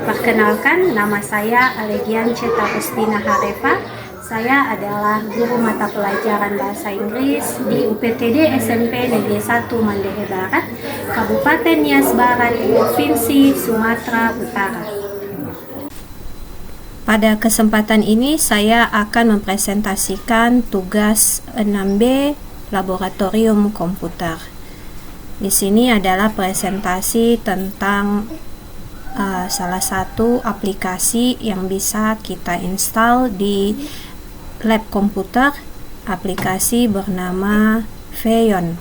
Perkenalkan, nama saya Alegiance Agustina Harefa. Saya adalah guru mata pelajaran bahasa Inggris di UPTD SMP Negeri 1 Mandailing Barat, Kabupaten Nias Barat, Provinsi Sumatera Utara. Pada kesempatan ini saya akan mempresentasikan tugas 6B Laboratorium Komputer. Di sini adalah presentasi tentang salah satu aplikasi yang bisa kita install di lab komputer. Aplikasi bernama Phaeon.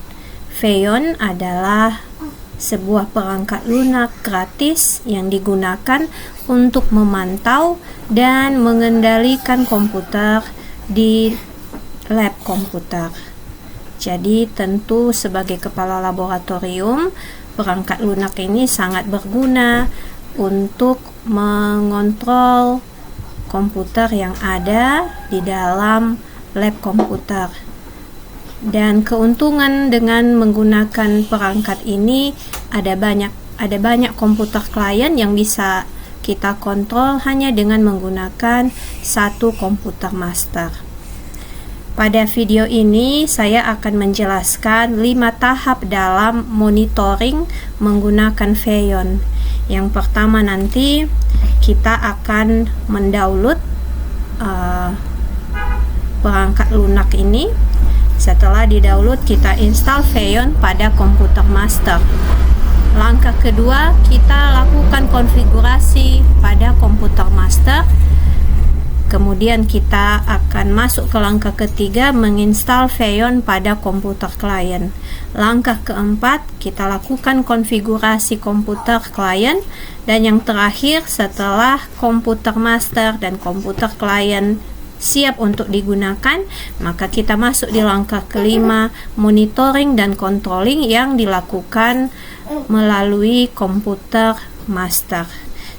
Phaeon adalah sebuah perangkat lunak gratis yang digunakan untuk memantau dan mengendalikan komputer di lab komputer. Jadi tentu sebagai kepala laboratorium, perangkat lunak ini sangat berguna untuk mengontrol komputer yang ada di dalam lab komputer. Dan keuntungan dengan menggunakan perangkat ini ada banyak komputer klien yang bisa kita kontrol hanya dengan menggunakan satu komputer master. Pada video ini saya akan menjelaskan 5 tahap dalam monitoring menggunakan Phaeon. Yang pertama nanti kita akan mendownload perangkat lunak ini. Setelah di-download, kita install Phaeon pada komputer master. Langkah kedua, kita lakukan konfigurasi pada komputer master. Kemudian kita akan masuk ke langkah ketiga, menginstal Phaeon pada komputer klien. Langkah keempat, kita lakukan konfigurasi komputer klien. Dan yang terakhir, setelah komputer master dan komputer klien siap untuk digunakan, maka kita masuk di langkah kelima, monitoring dan controlling yang dilakukan melalui komputer master.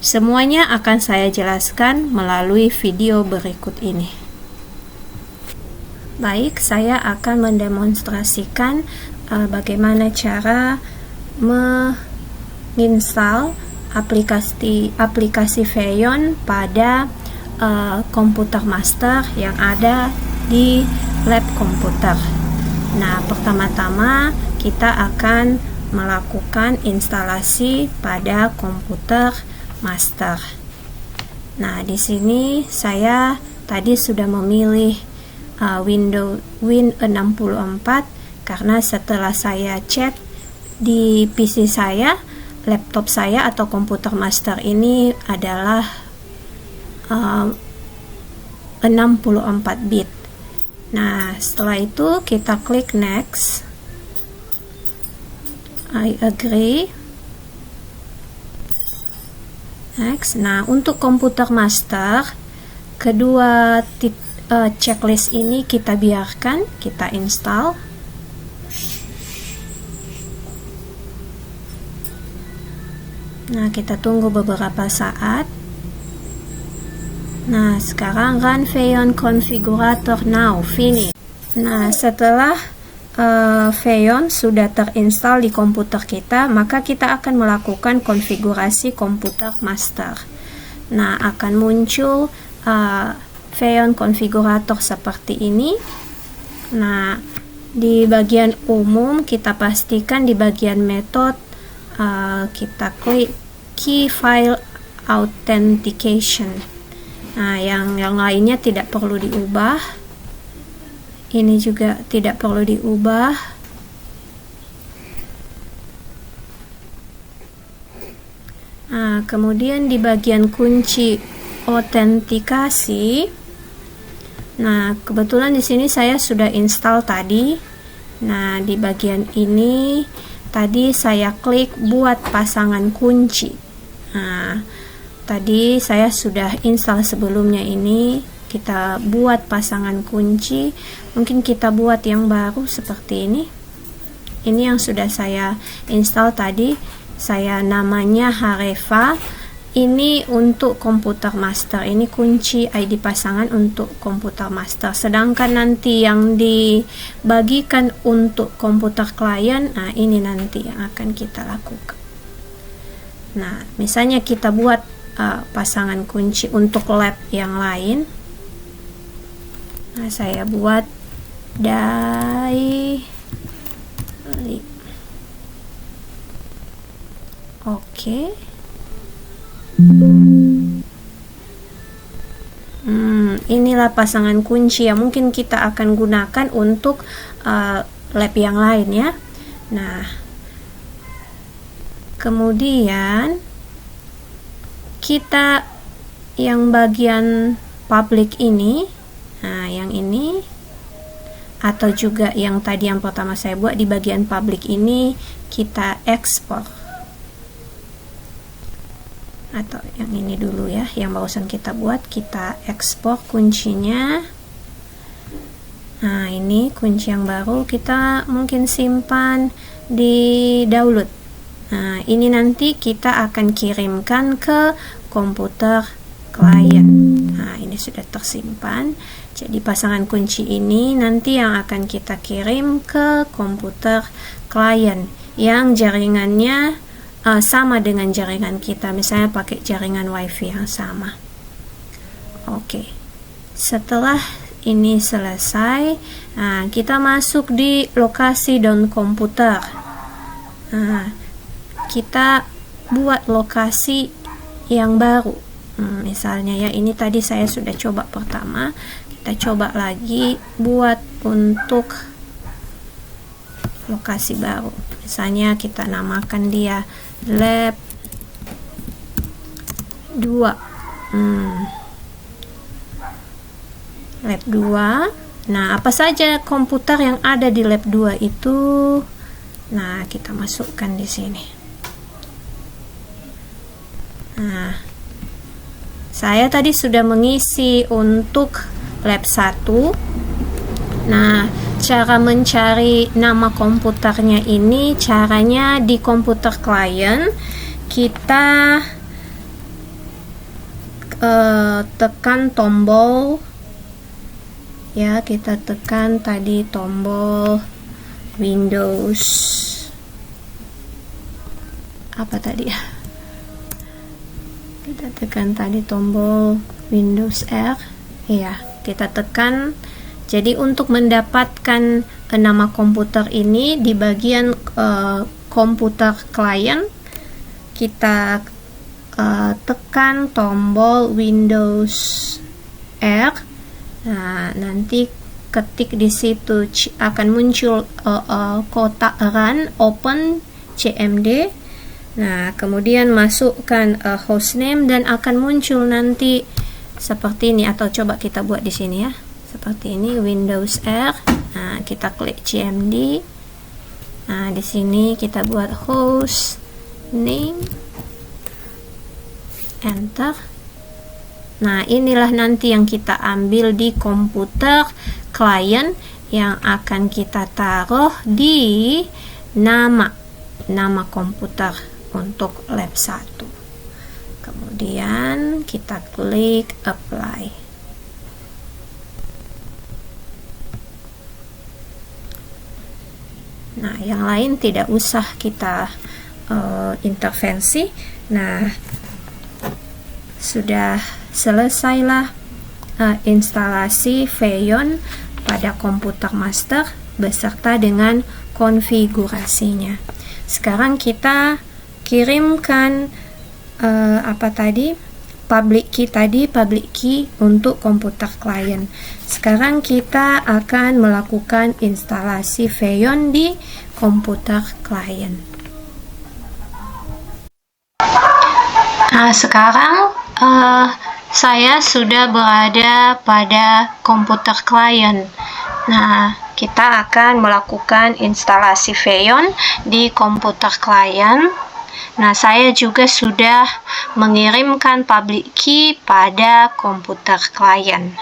Semuanya akan saya jelaskan melalui video berikut ini. Baik, saya akan mendemonstrasikan bagaimana cara menginstal aplikasi Phaeon pada komputer master yang ada di lab komputer. Nah, pertama-tama kita akan melakukan instalasi pada komputer master. Nah, di sini saya tadi sudah memilih Windows Win64 karena setelah saya cek di PC saya, laptop saya atau komputer master ini adalah 64 bit. Nah, setelah itu kita klik next. I agree. Next. Nah, untuk komputer master, kedua checklist ini kita biarkan, kita install. Nah, kita tunggu beberapa saat. Nah, sekarang run Phaeon configurator now, finish. Nah, setelah Phaeon sudah terinstall di komputer kita, maka kita akan melakukan konfigurasi komputer master. Nah, akan muncul Phaeon configurator seperti ini. Nah, di bagian umum kita pastikan di bagian method kita klik key file authentication. Nah, yang lainnya tidak perlu diubah. Ini juga tidak perlu diubah. Nah, kemudian di bagian kunci autentikasi. Nah, kebetulan di sini saya sudah install tadi. Nah, di bagian ini tadi saya klik buat pasangan kunci. Nah, tadi saya sudah install sebelumnya ini. Kita buat pasangan kunci. Mungkin kita buat yang baru seperti ini. Ini yang sudah saya install tadi. Saya namanya Harefa. Ini untuk komputer master. Ini kunci ID pasangan untuk komputer master. Sedangkan nanti yang dibagikan untuk komputer klien, nah ini nanti yang akan kita lakukan. Nah, misalnya kita buat pasangan kunci untuk lab yang lain. Nah, saya buat daily. Oke. Inilah pasangan kunci yang mungkin kita akan gunakan untuk lab yang lain ya. Nah, kemudian kita yang bagian public ini, nah yang ini, atau juga yang tadi yang pertama saya buat di bagian public ini, kita ekspor. Atau yang ini dulu ya, yang barusan kita buat, kita ekspor kuncinya. Nah, ini kunci yang baru, kita mungkin simpan di download. Nah, ini nanti kita akan kirimkan ke komputer klien. Nah, ini sudah tersimpan. Jadi pasangan kunci ini nanti yang akan kita kirim ke komputer klien yang jaringannya sama dengan jaringan kita, misalnya pakai jaringan wifi yang sama. Oke, setelah ini selesai, nah, kita masuk di lokasi down komputer. Nah, kita buat lokasi yang baru. Misalnya ya, ini tadi saya sudah coba pertama, kita coba lagi buat untuk lokasi baru. Misalnya kita namakan dia lab 2. Lab 2. Nah, apa saja komputer yang ada di lab 2 itu? Nah, kita masukkan di sini. Nah, saya tadi sudah mengisi untuk lab 1. Nah, cara mencari nama komputernya ini, caranya di komputer klien kita tekan tombol ya, kita tekan tadi tombol Windows apa tadi ya, kita tekan tadi tombol Windows R ya, kita tekan. Jadi untuk mendapatkan nama komputer ini di bagian komputer klien, kita tekan tombol Windows R. Nah, nanti ketik di situ akan muncul kotak run open cmd. Nah, kemudian masukkan hostname dan akan muncul nanti seperti ini, atau coba kita buat di sini ya. Seperti ini, Windows R. Nah, kita klik cmd. Nah, di sini kita buat host name, enter. Nah, inilah nanti yang kita ambil di komputer klien yang akan kita taruh di nama komputer untuk lab 1. Kemudian kita klik apply. Nah, yang lain tidak usah kita intervensi. Nah, sudah selesailah instalasi Feyon pada komputer master beserta dengan konfigurasinya. Sekarang kita kirimkan public key untuk komputer klien. Sekarang kita akan melakukan instalasi Feyon di komputer klien. Nah, sekarang saya sudah berada pada komputer klien. Nah, kita akan melakukan instalasi Feyon di komputer klien. Nah, saya juga sudah mengirimkan public key pada komputer klien.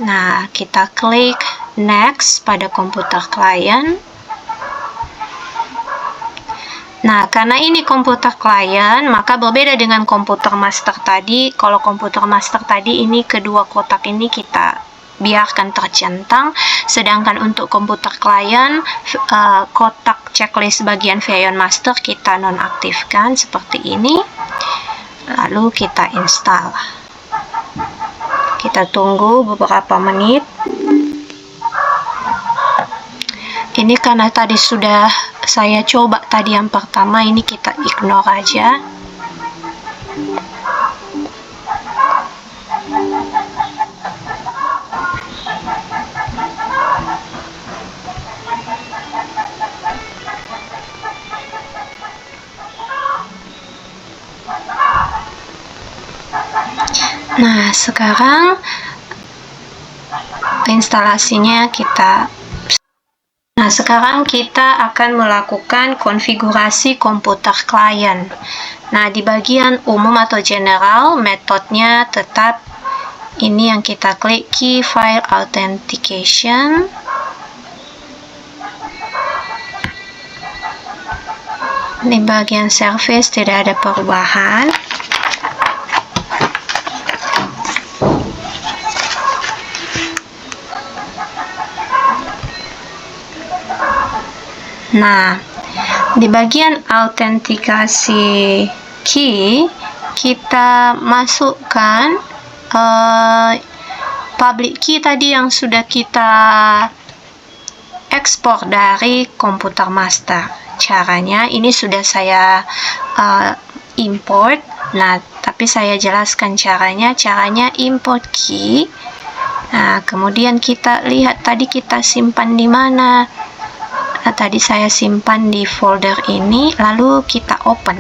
Nah, kita klik next pada komputer klien. Nah, karena ini komputer klien, maka berbeda dengan komputer master tadi. Kalau komputer master tadi, ini kedua kotak ini kita biarkan tercentang, sedangkan untuk komputer klien kotak checklist bagian Feyon master kita nonaktifkan seperti ini. lalu kita install. Kita tunggu beberapa menit. Ini karena tadi sudah saya coba tadi yang pertama, ini kita ignore aja. Nah, sekarang instalasinya sekarang kita akan melakukan konfigurasi komputer klien. Nah, di bagian umum atau general, metodenya tetap ini yang kita klik, Key File Authentication. Di bagian service tidak ada perubahan. Nah, di bagian autentikasi key, kita masukkan public key tadi yang sudah kita ekspor dari komputer master. Caranya, ini sudah saya import. Nah, tapi saya jelaskan caranya. Caranya import key. Nah, kemudian kita lihat tadi kita simpan di mana. Nah, tadi saya simpan di folder ini, lalu kita open.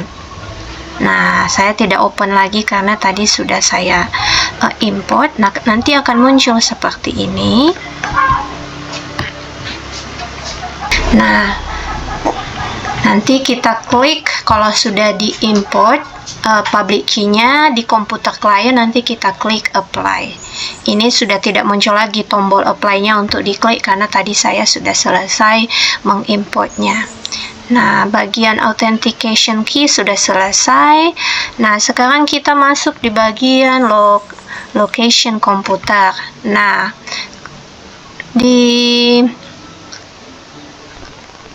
Nah, saya tidak open lagi karena tadi sudah saya import. Nah, nanti akan muncul seperti ini. Nah, nanti kita klik kalau sudah di-import public key-nya di komputer klien, nanti kita klik apply. Ini sudah tidak muncul lagi tombol apply-nya untuk diklik karena tadi saya sudah selesai mengimportnya. Nah, bagian authentication key sudah selesai. Nah, sekarang kita masuk di bagian location komputer. Nah, di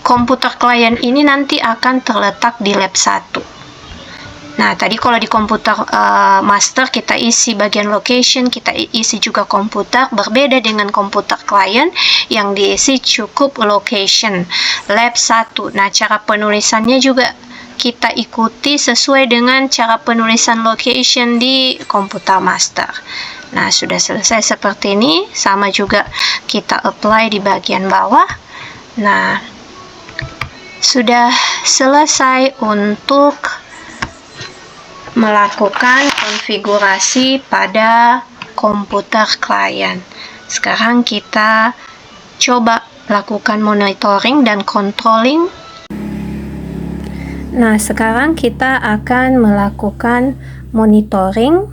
komputer klien ini nanti akan terletak di lab 1. Nah, tadi kalau di komputer master kita isi bagian location, kita isi juga komputer, berbeda dengan komputer klien yang diisi cukup location, lab 1. Nah, cara penulisannya juga kita ikuti sesuai dengan cara penulisan location di komputer master. Nah, sudah selesai seperti ini, sama juga kita apply di bagian bawah. Nah, sudah selesai untuk melakukan konfigurasi pada komputer klien. Sekarang kita coba lakukan monitoring dan controlling. Nah, sekarang kita akan melakukan monitoring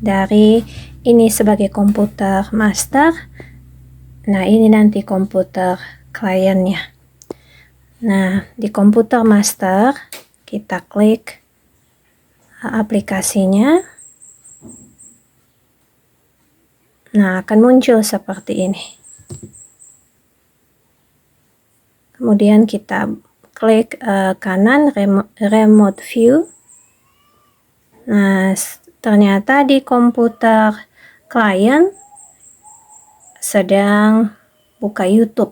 dari ini sebagai komputer master. Nah, ini nanti komputer kliennya. Nah, di komputer master kita klik aplikasinya. Nah, akan muncul seperti ini. Kemudian kita klik kanan remote view. Nah, ternyata di komputer klien sedang buka YouTube.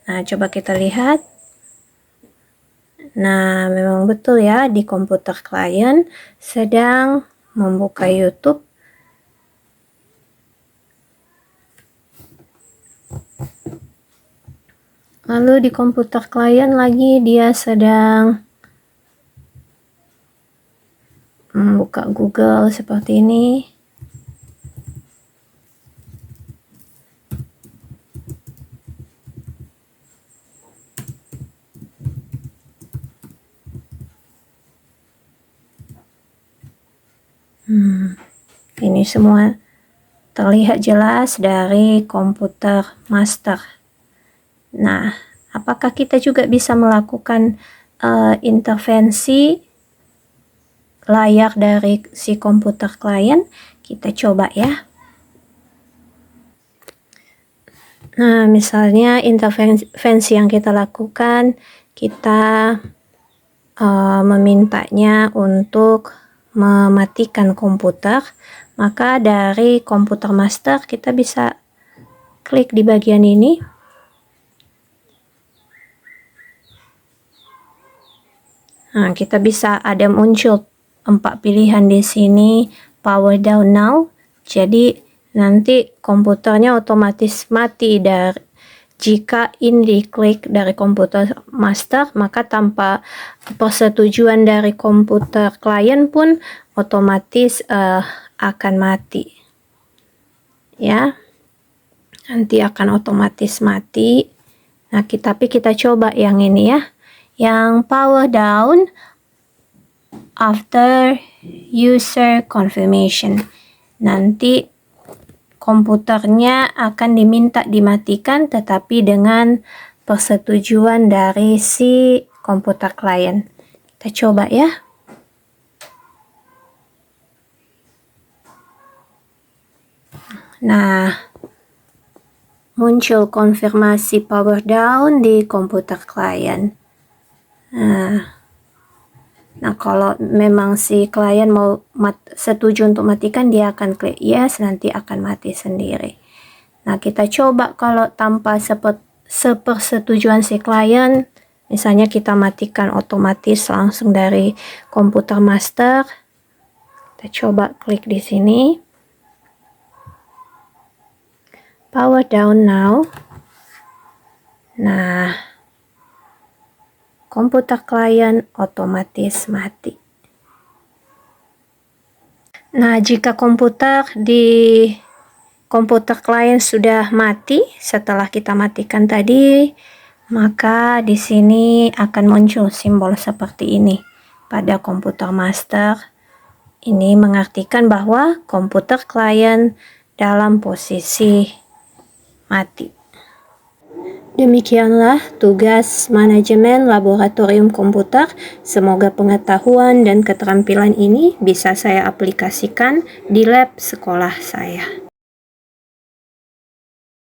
Nah, coba kita lihat. Nah, memang betul ya, di komputer klien sedang membuka YouTube. Lalu di komputer klien lagi dia sedang membuka Google seperti ini. Ini semua terlihat jelas dari komputer master. Nah, apakah kita juga bisa melakukan intervensi layar dari si komputer klien? Kita coba ya. Nah, misalnya intervensi yang kita lakukan, kita memintanya untuk mematikan komputer, maka dari komputer master kita bisa klik di bagian ini. Nah, kita bisa ada muncul 4 pilihan di sini, power down now. Jadi nanti komputernya otomatis mati jika ini diklik dari komputer master, maka tanpa persetujuan dari komputer klien pun otomatis akan mati. Ya, nanti akan otomatis mati. Nah, tapi kita coba yang ini ya, yang power down after user confirmation. Nanti komputernya akan diminta dimatikan, tetapi dengan persetujuan dari si komputer klien. Kita coba ya. Nah, muncul konfirmasi power down di komputer klien. Nah, kalau memang si klien mau setuju untuk matikan, dia akan klik yes, nanti akan mati sendiri. Nah, kita coba kalau tanpa sepersetujuan si klien, misalnya kita matikan otomatis langsung dari komputer master. Kita coba klik di sini. Power down now. Nah, komputer klien otomatis mati. Nah, jika komputer klien sudah mati setelah kita matikan tadi, maka di sini akan muncul simbol seperti ini pada komputer master. Ini mengartikan bahwa komputer klien dalam posisi mati. Demikianlah tugas manajemen laboratorium komputer. Semoga pengetahuan dan keterampilan ini bisa saya aplikasikan di lab sekolah saya.